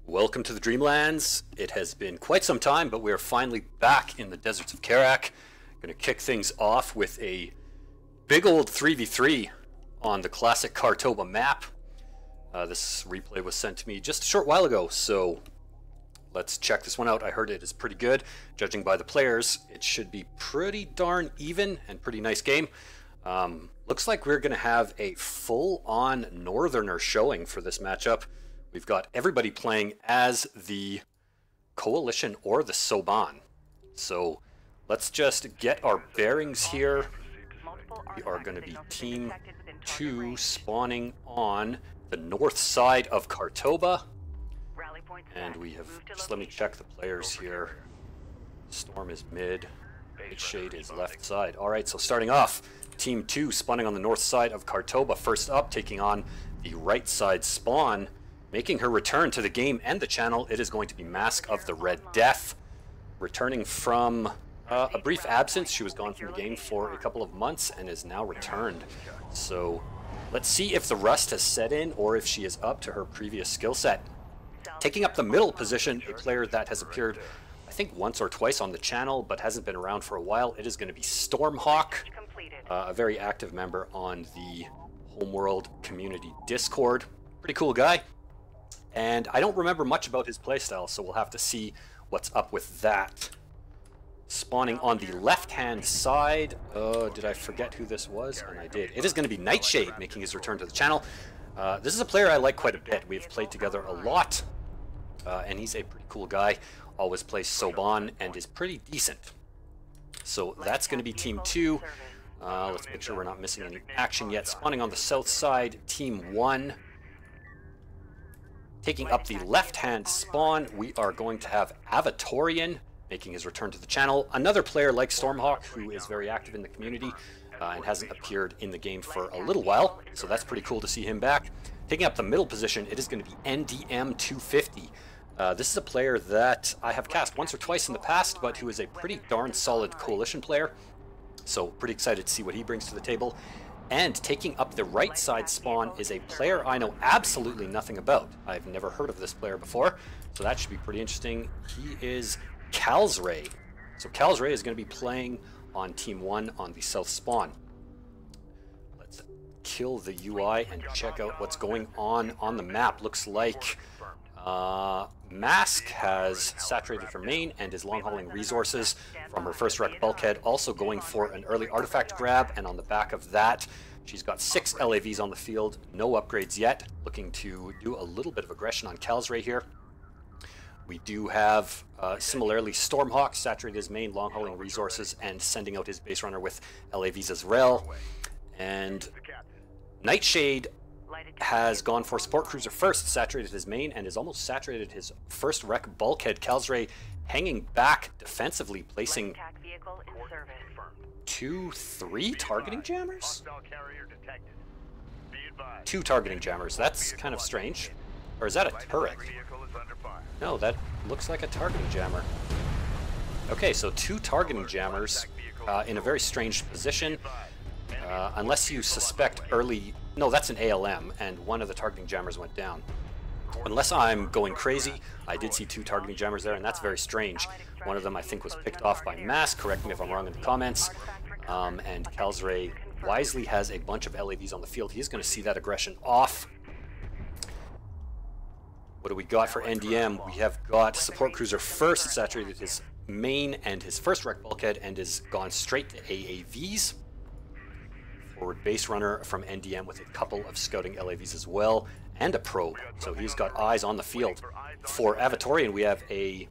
Welcome to the Dreamlands. It has been quite some time, but we are finally back in the deserts of Kharak. Going to kick things off with a big old 3v3 on the classic Khar-Toba map. This replay was sent to me just a short while ago, so let's check this one out. I heard it is pretty good. Judging by the players, it should be pretty darn even and pretty nice game. Looks like we're going to have a full-on Northerner showing for this matchup. We've got everybody playing as the Coalition or the Soban. So let's just get our bearings here. We are going to be Team 2 spawning on the north side of Khar-Toba. And we have, just let me check the players here. Storm is mid, Shade is left side. Alright, so starting off, Team 2 spawning on the north side of Khar-Toba. First up, taking on the right side spawn. Making her return to the game and the channel, it is going to be Mask of the Red Death. Returning from a brief absence, she was gone from the game for a couple of months and is now returned. So let's see if the rust has set in or if she is up to her previous skill set. Taking up the middle position, a player that has appeared, I think, once or twice on the channel, but hasn't been around for a while. It is going to be Stormhawk, a very active member on the Homeworld community Discord. Pretty cool guy. And I don't remember much about his playstyle, so we'll have to see what's up with that. Spawning on the left-hand side, did I forget who this was? And I did. It is going to be Nightshade making his return to the channel. This is a player I like quite a bit. We've played together a lot, and he's a pretty cool guy. Always plays Soban and is pretty decent. So that's going to be Team 2. Let's make sure we're not missing any action yet. Spawning on the south side, Team 1. Taking up the left-hand spawn, we are going to have Avatorian making his return to the channel. Another player like Stormhawk, who is very active in the community and hasn't appeared in the game for a little while, so that's pretty cool to see him back. Taking up the middle position, it is going to be NDM 250. This is a player that I have cast once or twice in the past, but who is a pretty darn solid Coalition player, so pretty excited to see what he brings to the table. And taking up the right side spawn is a player I know absolutely nothing about. I've never heard of this player before, so that should be pretty interesting. He is Kalsray. So Kalsray is going to be playing on Team 1 on the south spawn. Let's kill the UI and check out what's going on the map. Looks like Mask has saturated her main and is long-hauling resources from her first wreck bulkhead, also going for an early artifact grab, and on the back of that, she's got 6 LAVs on the field, no upgrades yet, looking to do a little bit of aggression on Kalsray here. We do have, similarly, Stormhawk saturated his main, long-hauling resources, and sending out his base runner with LAVs as well. And Nightshade has gone for support cruiser first, saturated his main, and has almost saturated his first wreck bulkhead. Kalsray hanging back defensively, placing 3 targeting jammers? 2 targeting jammers. That's kind of strange. Or is that a turret? No, that looks like a targeting jammer. Okay, so 2 targeting jammers in a very strange position. Unless you suspect early... No, that's an ALM, and one of the targeting jammers went down. Unless I'm going crazy, I did see 2 targeting jammers there, and that's very strange. One of them, I think, was picked off by Mask. Correct me if I'm wrong in the comments. And Kalsray wisely has a bunch of LAVs on the field. He's going to see that aggression off. What do we got for NDM? We have got support cruiser first, saturated his main and his first wreck bulkhead, and is gone straight to AAVs. Forward base runner from NDM with a couple of scouting LAVs as well, and a probe, so he's got eyes on the field. For Avatorian, we have a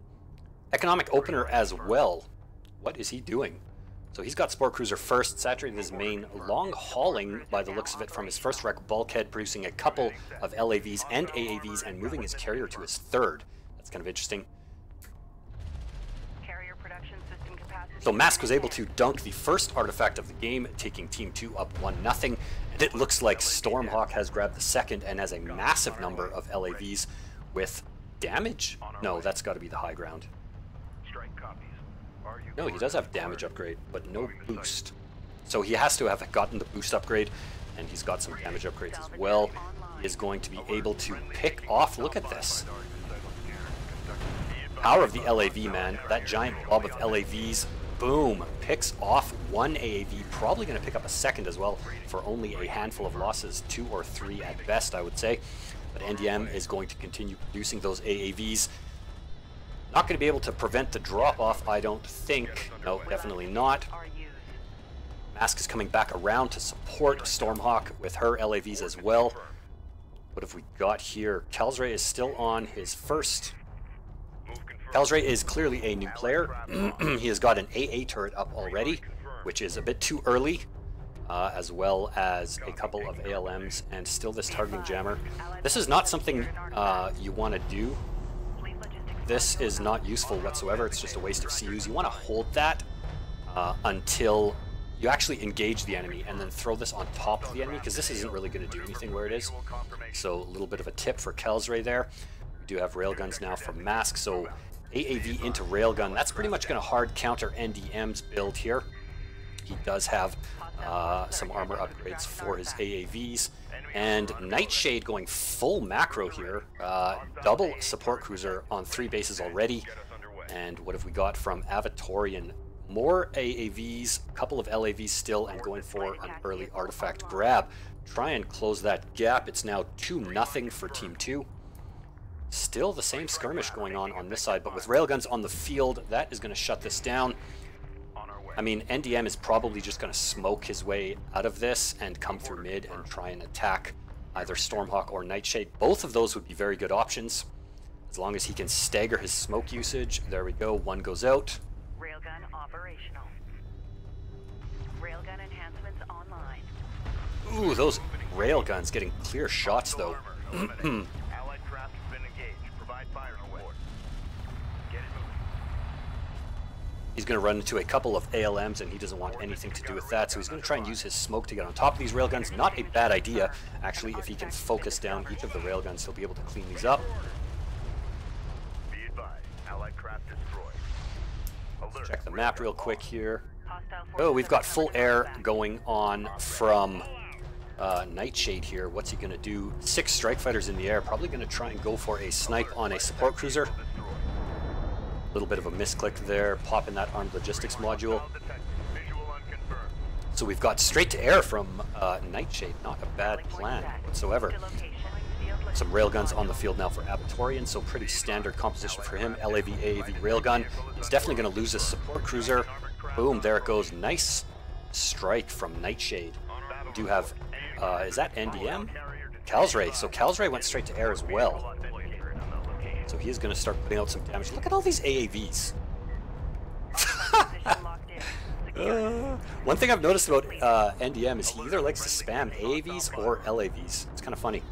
economic opener as well. What is he doing? So he's got support cruiser first, saturated his main, long hauling by the looks of it from his first wreck bulkhead, producing a couple of LAVs and AAVs, and moving his carrier to his third. That's kind of interesting. So Mask was able to dunk the first artifact of the game, taking Team 2 up 1-0, and it looks like Stormhawk has grabbed the second and has a massive number of LAVs with damage? No, that's got to be the high ground. No, he does have damage upgrade, but no boost. So he has to have gotten the boost upgrade, and he's got some damage upgrades as well. He is going to be able to pick off, look at this. Power of the LAV, man. That giant blob of LAVs, boom, picks off one AAV, probably going to pick up a second as well for only a handful of losses, 2 or 3 at best, I would say. But NDM is going to continue producing those AAVs. Not going to be able to prevent the drop-off, I don't think. No, definitely not. Mask is coming back around to support Stormhawk with her LAVs as well. What have we got here? Kalsray is still on his first. Kalsray is clearly a new player. He has got an AA turret up already, which is a bit too early, as well as a couple of ALMs and still this targeting jammer. This is not something you want to do. This is not useful whatsoever. It's just a waste of CUs. You want to hold that until you actually engage the enemy and then throw this on top of the enemy, because this isn't really going to do anything where it is. So a little bit of a tip for Kalsray there. We do have railguns now from Mask, so AAV into railgun. That's pretty much going to hard counter NDM's build here. He does have some armor upgrades for his AAVs. And Nightshade going full macro here. Double support cruiser on 3 bases already. And what have we got from Avatorian? More AAVs, a couple of LAVs still, and going for an early artifact grab. Try and close that gap. It's now 2-0 for Team 2. Still the same skirmish going on this side, but with railguns on the field, that is going to shut this down. I mean, NDM is probably just going to smoke his way out of this and come through mid and try and attack either Stormhawk or Nightshade. Both of those would be very good options, as long as he can stagger his smoke usage. There we go, one goes out. Railgun operational. Railgun enhancements online. Ooh, those railguns getting clear shots though. He's going to run into a couple of ALMs, and he doesn't want anything to do with that, so he's going to try and use his smoke to get on top of these railguns. Not a bad idea, actually. If he can focus down each of the railguns, he'll be able to clean these up. Check the map real quick here. Oh, we've got full air going on from Nightshade here. What's he going to do? 6 strike fighters in the air, probably going to try and go for a snipe on a support cruiser. A little bit of a misclick there, popping that armed logistics module. So we've got straight to air from Nightshade, not a bad plan whatsoever. Some railguns on the field now for Avatorian, so pretty standard composition for him. LAV, AAV, railgun. He's definitely going to lose his support cruiser. Boom, there it goes. Nice strike from Nightshade. We do have, is that NDM? Kalsray. So Kalsray went straight to air as well. So he is going to start putting out some damage. Look at all these AAVs. One thing I've noticed about NDM is he either likes to spam AAVs or LAVs. It's kind of funny.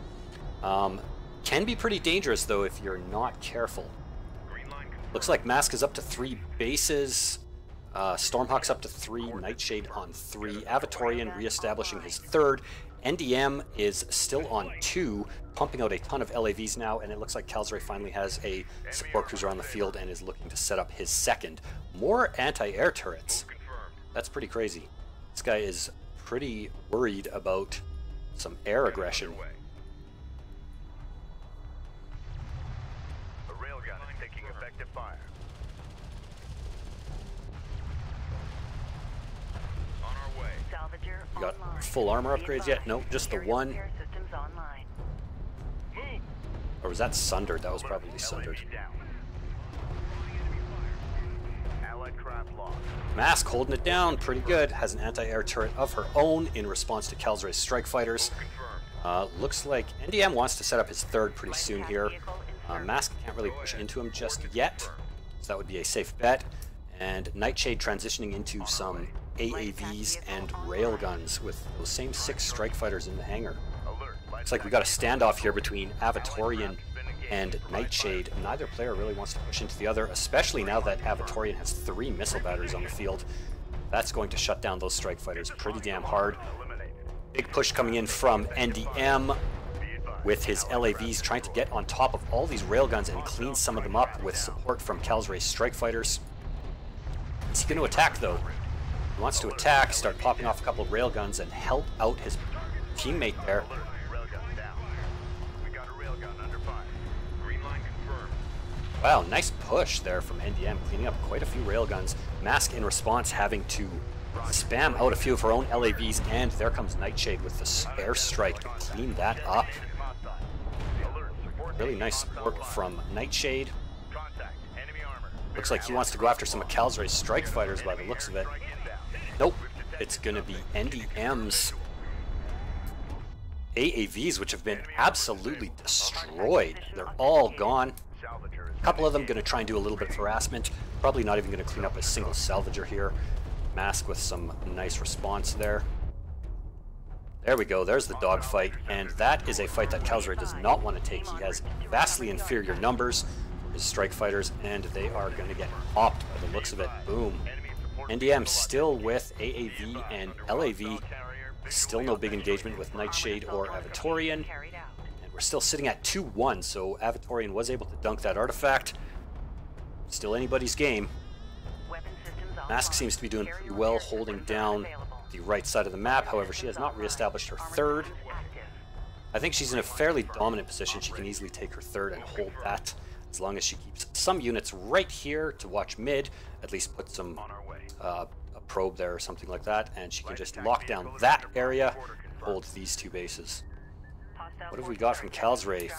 Can be pretty dangerous though if you're not careful. Looks like Mask is up to 3 bases. Stormhawk's up to 3. Nightshade on 3. Avatorian reestablishing his 3rd. NDM is still on 2, pumping out a ton of LAVs now, and it looks like Kalsray finally has a support cruiser on the field and is looking to set up his 2nd. More anti-air turrets. That's pretty crazy. This guy is pretty worried about some air aggression. The railgun is taking effective fire. On our way. Salvager You got online. full armor upgrades yet? Nope, just the one. Air systems online. Move. Or was that Sundered? That was probably Sundered. LAV down. Allied craft lost. Mask holding it down pretty good. Has an anti-air turret of her own in response to Kalsray's strike fighters. Looks like NDM wants to set up his 3rd pretty soon here. Mask can't really push into him just yet, so that would be a safe bet. And Nightshade transitioning into some AAVs and railguns with those same 6 strike fighters in the hangar. Looks like we got a standoff here between Avatorian and Nightshade. Neither player really wants to push into the other, especially now that Avatorian has 3 missile batteries on the field. That's going to shut down those strike fighters pretty damn hard. Big push coming in from NDM with his LAVs, trying to get on top of all these railguns and clean some of them up with support from Kalsray's strike fighters. Is he going to attack though? He wants to attack, start popping off a couple of railguns and help out his teammate there. Wow, nice push there from NDM, cleaning up quite a few railguns. Mask in response having to spam out a few of her own LAVs, and there comes Nightshade with the airstrike to clean that up. Really nice support from Nightshade. Looks like he wants to go after some of Calzray's strike fighters by the looks of it. Nope, it's going to be NDM's AAVs, which have been absolutely destroyed. They're all gone. A couple of them going to try and do a little bit of harassment. Probably not even going to clean up a single salvager here. Mask with some nice response there. There we go, there's the dogfight, and that is a fight that Calzray does not want to take. He has vastly inferior numbers for his strike fighters, and they are going to get popped by the looks of it. Boom. NDM still with AAV and LAV. Still no big engagement with Nightshade or Avatorian. And we're still sitting at 2-1, so Avatorian was able to dunk that artifact. Still anybody's game. Mask seems to be doing pretty well holding down the right side of the map. However, she has not reestablished her third. I think she's in a fairly dominant position. She can easily take her third and hold that as long as she keeps some units right here to watch mid, at least put some a probe there or something like that, and she can just lock down that area and hold these two bases. What have we got from Calzray?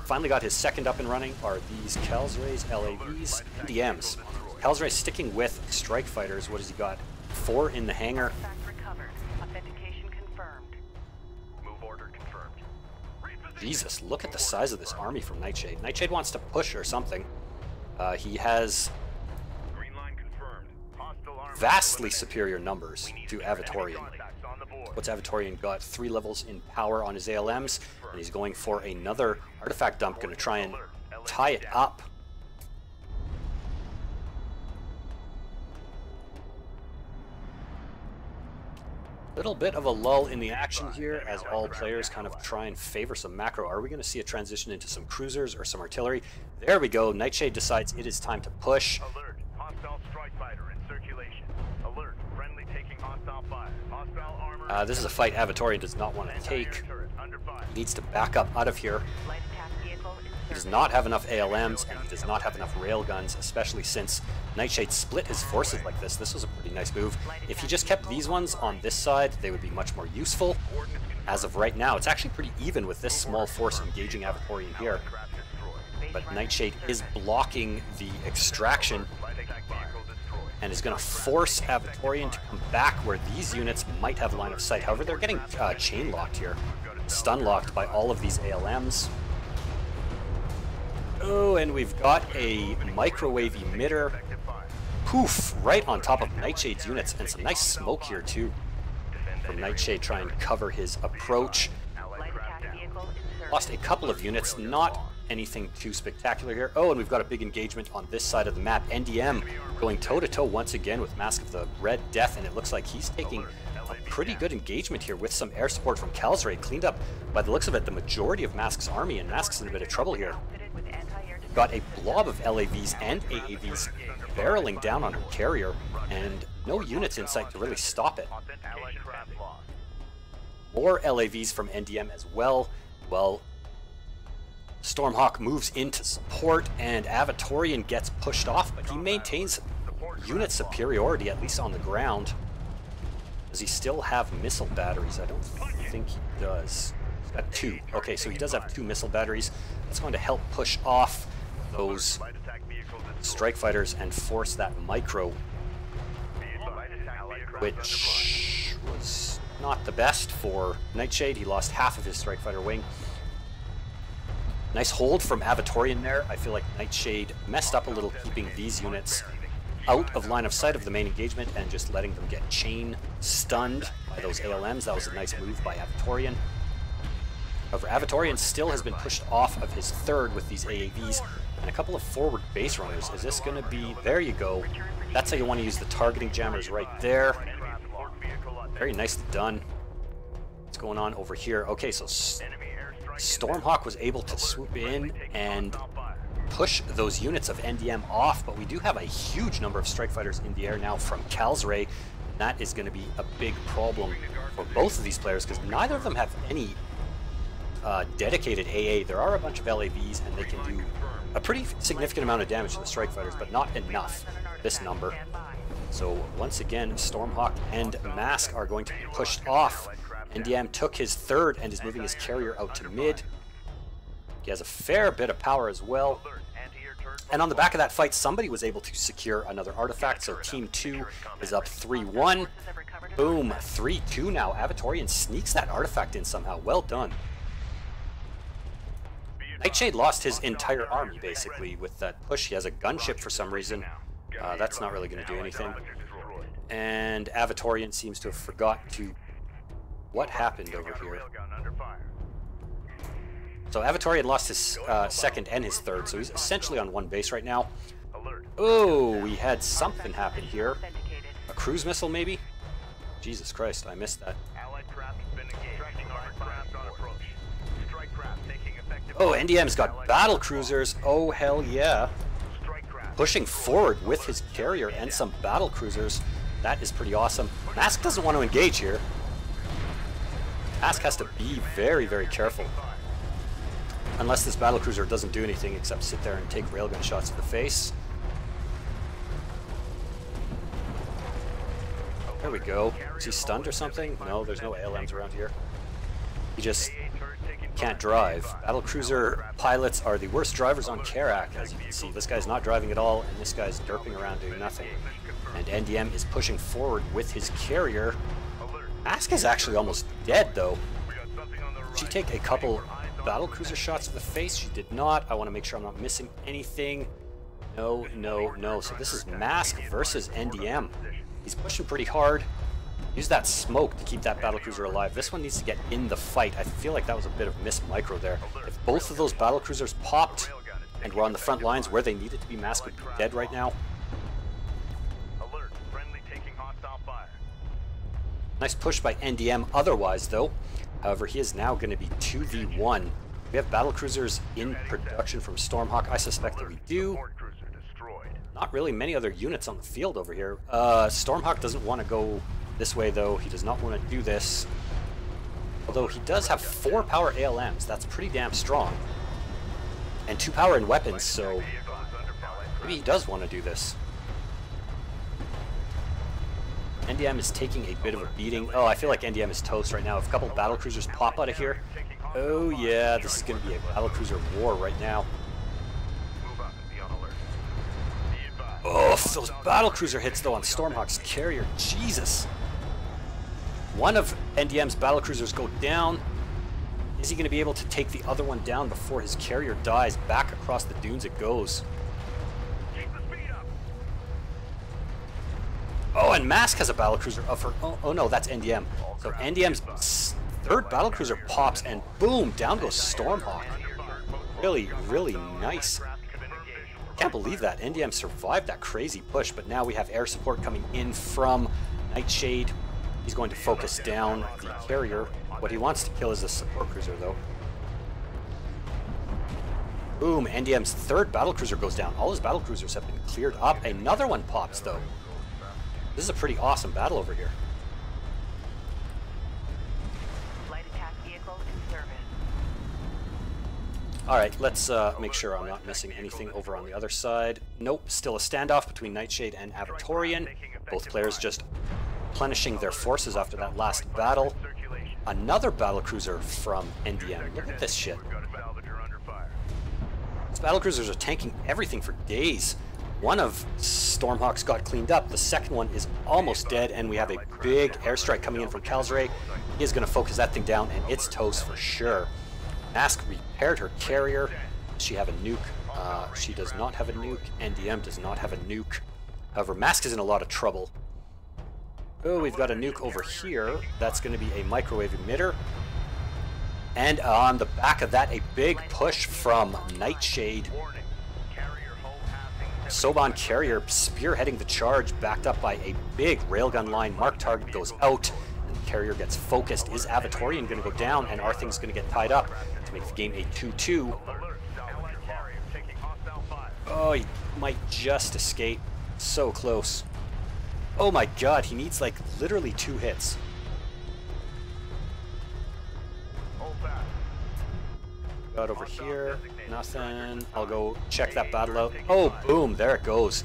Finally got his second up and running. Are these Calzray's LAVs? NDMs. Calzray sticking with strike fighters. What has he got? 4 in the hangar. Jesus, look at the size of this army from Nightshade. Nightshade wants to push or something. He has vastly superior numbers to Avatorian. What's Avatorian got? 3 levels in power on his ALMs, and he's going for another artifact dump, going to try and tie it up. Little bit of a lull in the action here as all players kind of try and favor some macro. Are we going to see a transition into some cruisers or some artillery? There we go. Nightshade decides it is time to push. Alert. Hostile strike fighter in circulation. Alert. Friendly taking hostile fire. Hostile armor. This is a fight Avatorian does not want to take. He needs to back up out of here. He does not have enough ALMs, and he does not have enough railguns, especially since Nightshade split his forces like this. This was a pretty nice move. If he just kept these ones on this side, they would be much more useful. As of right now, it's actually pretty even with this small force engaging Avatorian here. But Nightshade is blocking the extraction and is going to force Avatorian to come back where these units might have line of sight. However, they're getting chain locked here, stun locked by all of these ALMs. Oh, and we've got a microwave emitter, poof, right on top of Nightshade's units, and some nice smoke here too from Nightshade trying to cover his approach. Lost a couple of units, not anything too spectacular here. Oh, and we've got a big engagement on this side of the map. NDM going toe-to-toe once again with Mask of the Red Death, and it looks like he's taking a pretty good engagement here with some air support from Calzray. Cleaned up, by the looks of it, the majority of Mask's army, and Mask's in a bit of trouble here. Got a blob of LAVs and AAVs barreling down on her carrier, and no units in sight to really stop it. More LAVs from NDM as well. Well, Stormhawk moves into support, and Avatorian gets pushed off, but he maintains unit superiority, at least on the ground. Does he still have missile batteries? I don't think he does. He's got 2. Okay, so he does have 2 missile batteries. That's going to help push off those strike fighters and force that micro, which was not the best for Nightshade. He lost half of his strike fighter wing. Nice hold from Avatorian there. I feel like Nightshade messed up a little keeping these units out of line of sight of the main engagement and just letting them get chain stunned by those ALMs. That was a nice move by Avatorian. However, Avatorian still has been pushed off of his third with these AAVs and a couple of forward base runners. Is this going to be... There you go. That's how you want to use the targeting jammers right there. Very nicely done. What's going on over here? Okay, so Stormhawk was able to swoop in and push those units of NDM off, but we do have a huge number of strike fighters in the air now from Calzray. That is going to be a big problem for both of these players because neither of them have any dedicated AA. There are a bunch of LAVs, and they can do a pretty significant amount of damage to the strike fighters, but not enough, this number. So once again, Stormhawk and Mask are going to be pushed off. NDM took his third and is moving his carrier out to mid. He has a fair bit of power as well. And on the back of that fight, somebody was able to secure another artifact, so Team 2 is up 3-1. Boom, 3-2 now. Avatorian sneaks that artifact in somehow. Well done. Nightshade lost his entire army, basically, with that push. He has a gunship for some reason. That's not really going to do anything. And Avatorian seems to have forgot to... What happened over here? So Avatorian lost his second and his third, so he's essentially on one base right now. Oh, we had something happen here. A cruise missile, maybe? Jesus Christ, I missed that. Oh, NDM's got battle cruisers. Oh, hell yeah. Pushing forward with his carrier and some battle cruisers. That is pretty awesome. Mask doesn't want to engage here. Mask has to be very, very careful. Unless this battlecruiser doesn't do anything except sit there and take railgun shots to the face. There we go. Is he stunned or something? No, there's no ALMs around here. He just can't drive. Battlecruiser pilots are the worst drivers on Kharak, as you can see. This guy's not driving at all, and this guy's derping around doing nothing. And NDM is pushing forward with his carrier. Mask is actually almost dead, though. Did she take a couple battlecruiser shots to the face? She did not. I want to make sure I'm not missing anything. No, no, no. So this is Mask versus NDM. He's pushing pretty hard. Use that smoke to keep that battlecruiser alive. This one needs to get in the fight. I feel like that was a bit of miss micro there. If both of those battlecruisers popped and were on the front lines where they needed to be, Mask would be dead right now. Nice push by NDM otherwise, though. However, he is now going to be 2v1. We have battlecruisers in production from Stormhawk. I suspect that we do. Not really many other units on the field over here. Stormhawk doesn't want to go this way, though. He does not want to do this. Although he does have 4 power ALMs. That's pretty damn strong. And 2 power in weapons, so maybe he does want to do this. NDM is taking a bit of a beating. Oh, I feel like NDM is toast right now. If a couple battlecruisers pop out of here, oh yeah, this is going to be a battlecruiser war right now. Oh, if those battlecruiser hits though on Stormhawk's carrier, Jesus. One of NDM's battlecruisers go down. Is he going to be able to take the other one down before his carrier dies? Back across the dunes it goes. Oh, and Mask has a battlecruiser of her. Oh no, that's NDM. So NDM's third battlecruiser pops, and boom, down goes Stormhawk. Really, really nice. Can't believe that NDM survived that crazy push, but now we have air support coming in from Nightshade. He's going to focus down the carrier. What he wants to kill is the support cruiser, though. Boom, NDM's third battlecruiser goes down. All his battlecruisers have been cleared up. Another one pops, though. This is a pretty awesome battle over here. Light attack vehicle in service. Alright, let's make sure I'm not missing anything over on the other side. Nope, still a standoff between Nightshade and Avatorian. Both players just replenishing their forces after that last battle. Another battlecruiser from NDM. Look at this shit. These battlecruisers are tanking everything for days. One of Stormhawks got cleaned up. The second one is almost dead, and we have a big airstrike coming in from Kalzray. He is going to focus that thing down, and it's toast for sure. Mask repaired her carrier. Does she have a nuke? She does not have a nuke. NDM does not have a nuke. However, Mask is in a lot of trouble. Oh, we've got a nuke over here. That's going to be a microwave emitter. And on the back of that, a big push from Nightshade. Soban carrier spearheading the charge, backed up by a big railgun line. Mark target goes out, and the carrier gets focused. Is Avatorian going to go down, and our thing's going to get tied up to make the game a 2-2? Oh, he might just escape. So close. Oh my god, he needs like literally 2 hits. about over here? Nothing. I'll go check that battle out. Oh, boom, there it goes.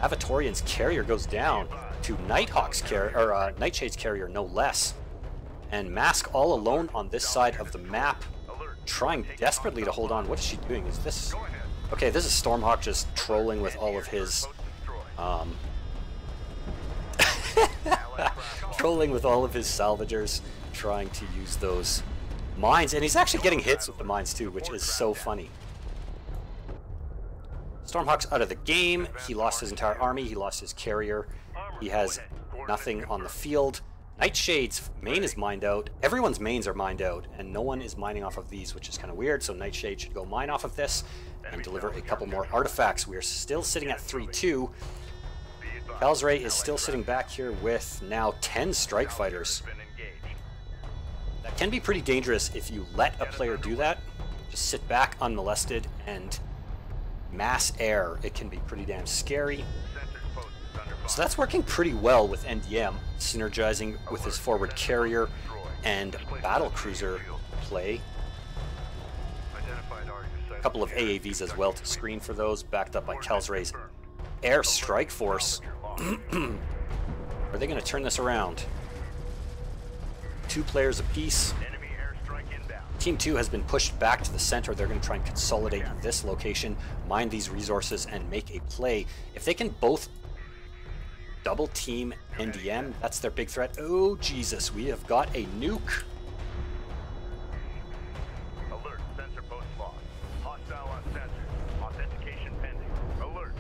Avatorian's carrier goes down to Nighthawk's carrier, or Nightshade's carrier, no less. And Mask all alone on this side of the map, trying desperately to hold on. What is she doing? Is this... Okay, this is Stormhawk just trolling with all of his... trolling with all of his salvagers, trying to use those mines. And he's actually getting hits with the mines too, which is so funny. Stormhawk's out of the game. He lost his entire army. He lost his carrier. He has nothing on the field. Nightshade's main is mined out. Everyone's mains are mined out, and no one is mining off of these, which is kind of weird. So Nightshade should go mine off of this and deliver a couple more artifacts. We are still sitting at 3-2. Kalsray is still sitting back here with now 10 strike fighters. That can be pretty dangerous if you let a player do that. Just sit back unmolested and mass air. It can be pretty damn scary. So that's working pretty well with NDM, synergizing with his forward carrier and battle cruiser play. A couple of AAVs as well to screen for those, backed up by Kalsray's air strike force. Are they going to turn this around? 2 players apiece. Team 2 has been pushed back to the center. They're going to try and consolidate this location, mine these resources, and make a play. If they can both double team NDM, that's their big threat. Oh, Jesus, we have got a nuke. Alert, sensor post lost. Hostile on sensor. Authentication pending. Alert.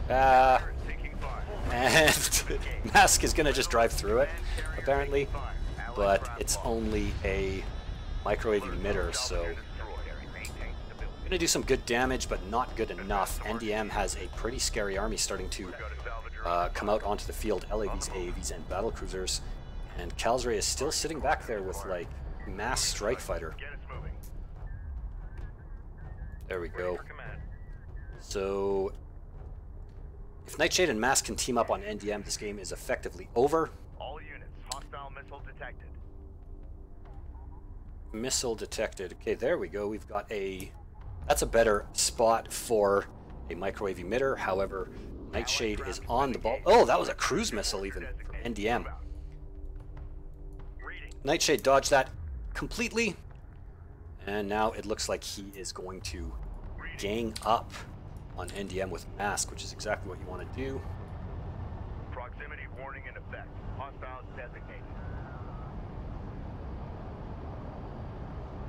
Taking fire. And Mask is going to just drive through it, apparently, but it's only a microwave emitter, so going to do some good damage, but not good enough. NDM has a pretty scary army starting to come out onto the field. LAVs, AAVs, and battle cruisers, and Kalsray is still sitting back there with like mass strike fighter. There we go. So if Nightshade and Mask can team up on NDM, this game is effectively over. All units, hostile missile detected. Missile detected. Okay, there we go. We've got a... That's a better spot for a microwave emitter. However, Nightshade is on the ball. Oh, that was a cruise missile even from NDM. Nightshade dodged that completely. And now it looks like he is going to gang up on NDM with Mask, which is exactly what you want to do. Proximity warning in effect. Hostiles designated.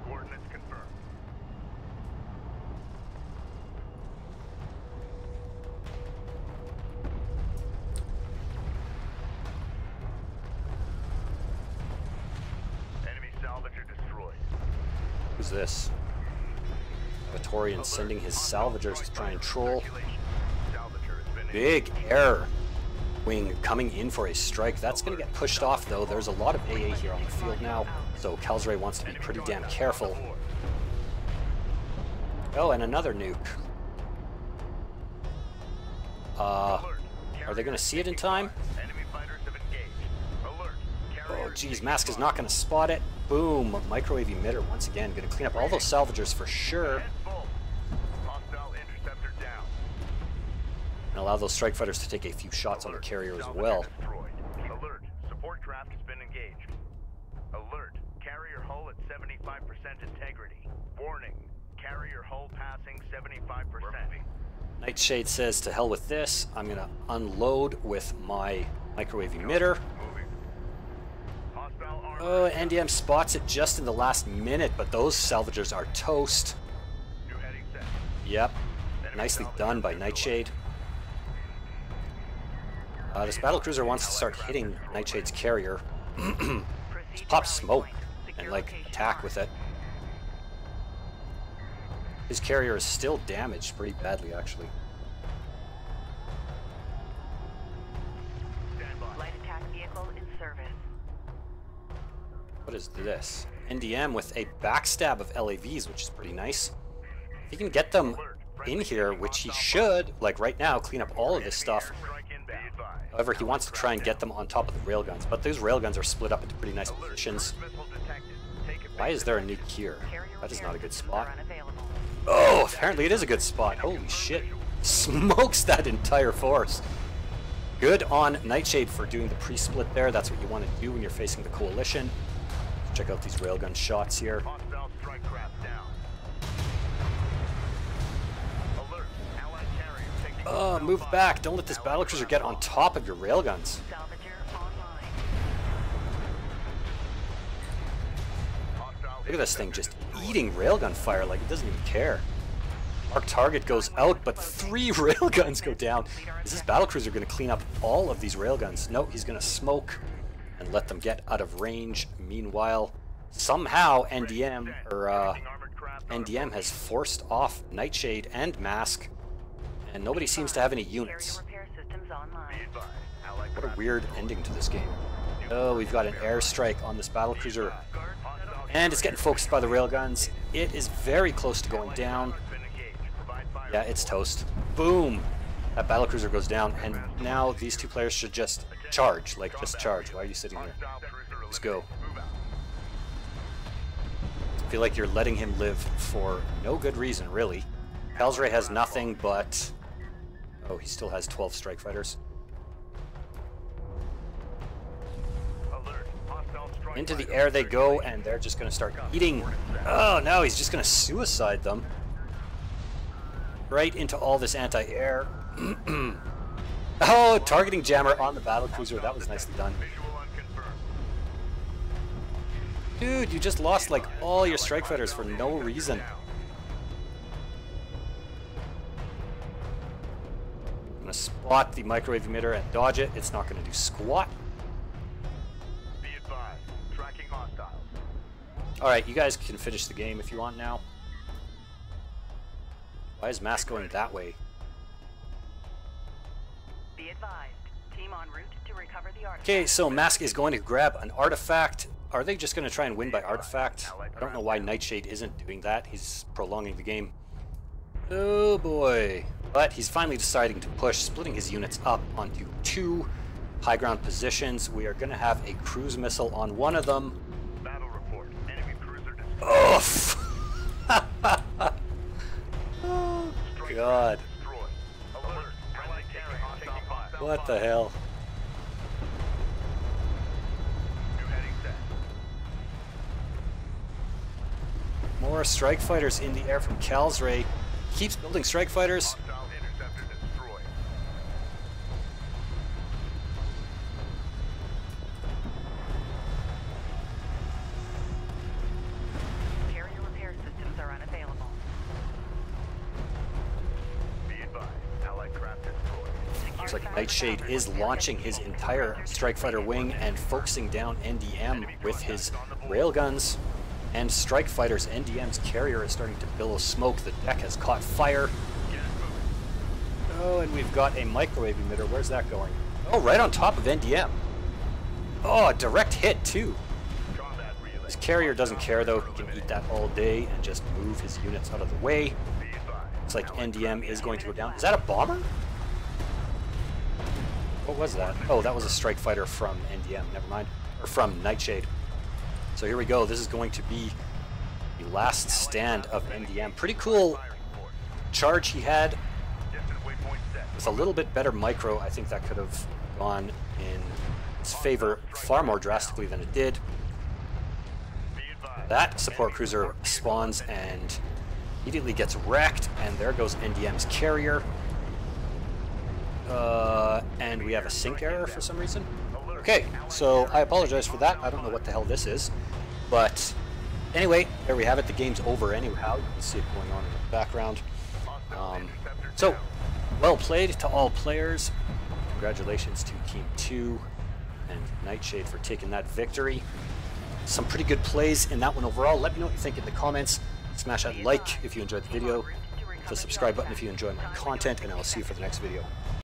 Coordinates confirmed. Enemy salvager destroyed. Who's this? Avatorian sending his salvagers to try and troll. Big air wing coming in for a strike. That's going to get pushed off, though. There's a lot of AA here on the field now, so Kalsray wants to be pretty damn careful. Oh, and another nuke. Are they going to see it in time? Oh, geez, Mask is not going to spot it. Boom, microwave emitter once again. Going to clean up all those salvagers for sure. And allow those strike fighters to take a few shots on the carrier as well. Alert, support craft has been engaged. Alert, carrier hull at 75% integrity. Warning, carrier hull passing 75%. Nightshade says to hell with this. I'm going to unload with my microwave emitter. Oh, NDM spots it just in the last minute, but those salvagers are toast. Yep, nicely done by Nightshade. This battlecruiser wants to start hitting Nightshade's carrier. Just pop smoke and like attack with it. His carrier is still damaged pretty badly, actually. Light attack vehicle in service. What is this? NDM with a backstab of LAVs, which is pretty nice. If he can get them in here, which he should, like right now, clean up all of this stuff. However, he wants to try and get them on top of the railguns, but those railguns are split up into pretty nice positions. Why is there a nuke here? That is not a good spot. Oh, apparently it is a good spot. Holy shit. Smokes that entire force. Good on Nightshade for doing the pre-split there. That's what you want to do when you're facing the Coalition. Check out these railgun shots here. Hostile strike craft down. Alert. Allied carrier taking Oh, move back. Don't let this battlecruiser get on top of your railguns. Salvager online. hostile Look at this thing just eating railgun fire like it doesn't even care. Our target goes out, but 3 railguns go down. Is this battlecruiser going to clean up all of these railguns? No, he's going to smoke and let them get out of range. Meanwhile, somehow NDM has forced off Nightshade and Mask, and nobody seems to have any units. Carrier repair systems online. What a weird ending to this game. Oh, we've got an airstrike on this battlecruiser, and it's getting focused by the railguns. It is very close to going down. Yeah, it's toast. Boom! That battlecruiser goes down, and now these 2 players should just charge. Like, just charge. Why are you sitting here? Let's go. I feel like you're letting him live for no good reason, really. Khalzray has nothing but... Oh, he still has 12 strike fighters. Into the air they go, and they're just going to start eating. Oh, no, he's just going to suicide them. Right into all this anti-air. Oh, targeting jammer on the battlecruiser. That was nicely done. Dude, you just lost like all your strike fighters for no reason. I'm gonna spot the microwave emitter and dodge it. It's not gonna do squat. Be advised. Tracking hostiles. Alright, you guys can finish the game if you want now. Why is Mask going that way? Be advised. Team en route to recover the artifact. Okay, so Mask is going to grab an artifact. Are they just going to try and win by artifact? I don't know why Nightshade isn't doing that. He's prolonging the game. Oh boy. But he's finally deciding to push, splitting his units up onto 2 high ground positions. We are going to have a cruise missile on one of them. Battle report. Enemy cruiser destroyed. Oh! Oh, God. Destroyed. Alert. Allied carrier taking hostile What the hell? New heading set. More strike fighters in the air from Khalzray. Keeps building strike fighters. Hostile interceptor destroyed. Carrier repair systems are unavailable. Be advised. Allied craft destroyed. Looks like Nightshade is launching his entire strike fighter wing and focusing down NDM with his railguns and strike fighters. NDM's carrier is starting to billow smoke. The deck has caught fire. Get it moving. Oh, and we've got a microwave emitter. Where's that going? Oh, right on top of NDM. Oh, a direct hit too. Combat relay. His carrier doesn't care though. He can eat that all day and just move his units out of the way. Be advised. Looks like NDM is going to go down. Is that a bomber? What was that? Oh, that was a strike fighter from NDM. Never mind. Or from Nightshade. So here we go. This is going to be the last stand of NDM. Pretty cool Firing force. charge he had. Distant waypoint set. With a little bit better micro, I think that could have gone in his favor far more drastically than it did. Be advised. That support cruiser spawns and immediately gets wrecked, and there goes NDM's carrier. And we have a sync error for some reason. Okay, so I apologize for that. I don't know what the hell this is. But anyway, there we have it. The game's over anyhow. You can see it going on in the background. So, well played to all players. Congratulations to Team 2 and Nightshade for taking that victory. Some pretty good plays in that one overall. Let me know what you think in the comments. Smash that like if you enjoyed the video. Hit the subscribe button if you enjoy my content, and I will see you for the next video.